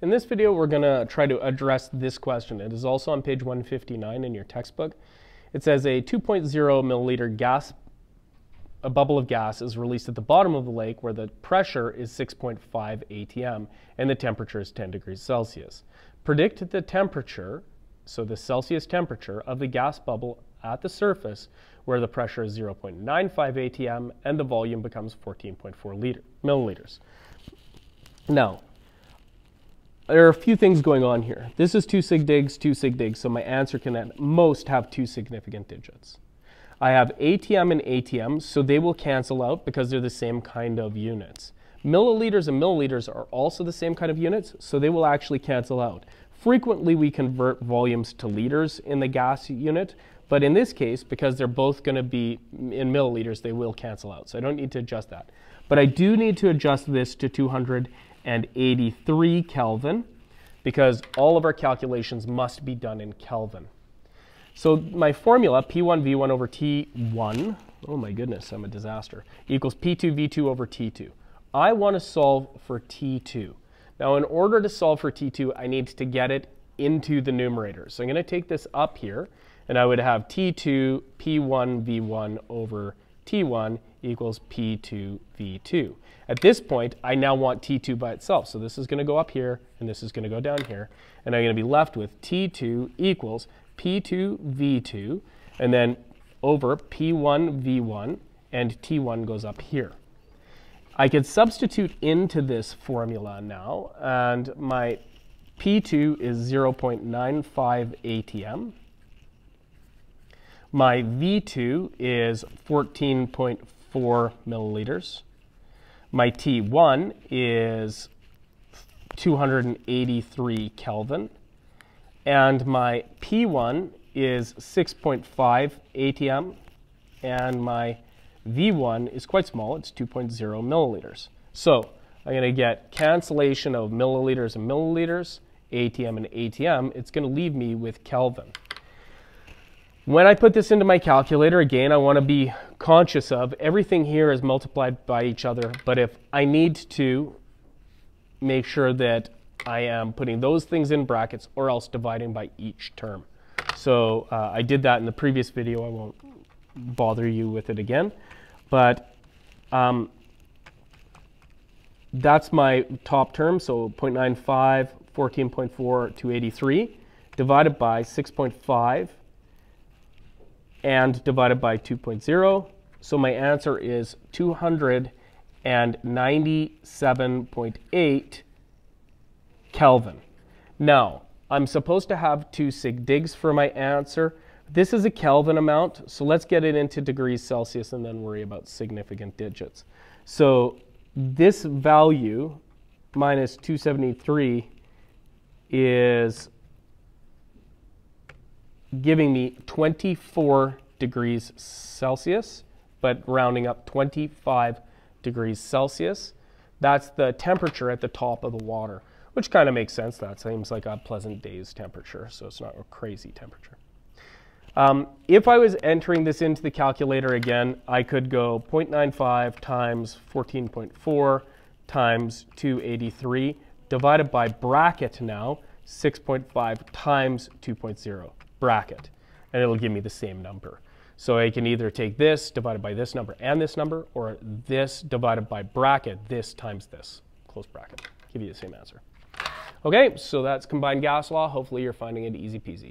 In this video, we're going to try to address this question. It is also on page 159 in your textbook. It says a 2.0 milliliter gas, a bubble of gas is released at the bottom of the lake where the pressure is 6.5 atm and the temperature is 10 degrees Celsius. Predict the temperature, so the Celsius temperature, of the gas bubble at the surface where the pressure is 0.95 atm and the volume becomes 14.4 milliliters. Now, there are a few things going on here. This is 2 sig digs, so my answer can at most have 2 significant digits. I have ATM and ATM, so they will cancel out because they're the same kind of units. Milliliters and milliliters are also the same kind of units, so they will actually cancel out. Frequently, we convert volumes to liters in the gas unit, but in this case, because they're both going to be in milliliters, they will cancel out, so I don't need to adjust that. But I do need to adjust this to 283 Kelvin because all of our calculations must be done in Kelvin. So my formula, P1V1 over T1, oh my goodness, I'm a disaster, equals P2V2 over T2. I want to solve for T2. Now in order to solve for T2, I need to get it into the numerator. So I'm going to take this up here, and I would have T2 P1V1 over T1 equals P2V2. At this point, I now want T2 by itself. So this is going to go up here, and this is going to go down here. And I'm going to be left with T2 equals P2V2, and then over P1V1, and T1 goes up here. I could substitute into this formula now, and my P2 is 0.95 atm. My V2 is 14.4 milliliters. My T1 is 283 Kelvin. And my P1 is 6.5 atm. And my V1 is quite small. It's 2.0 milliliters. So I'm going to get cancellation of milliliters and milliliters, atm and atm. It's going to leave me with Kelvin. When I put this into my calculator, again, I want to be conscious of everything here is multiplied by each other, but if I need to make sure that I am putting those things in brackets or else dividing by each term. So I did that in the previous video. I won't bother you with it again, but that's my top term, so 0.95, 14.4, 283, divided by 6.5, and divided by 2.0. So my answer is 297.8 Kelvin. Now, I'm supposed to have 2 sig digs for my answer. This is a Kelvin amount, so let's get it into degrees Celsius and then worry about significant digits. So this value minus 273 is giving me 24 degrees Celsius, but rounding up 25 degrees Celsius. That's the temperature at the top of the water, which kind of makes sense. That seems like a pleasant day's temperature, so it's not a crazy temperature. If I was entering this into the calculator again, I could go 0.95 times 14.4 times 283 divided by bracket now, 6.5 times 2.0. bracket, and it'll give me the same number. So I can either take this divided by this number and this number, or this divided by bracket, this times this, close bracket, give you the same answer. Okay, so that's combined gas law. Hopefully you're finding it easy peasy.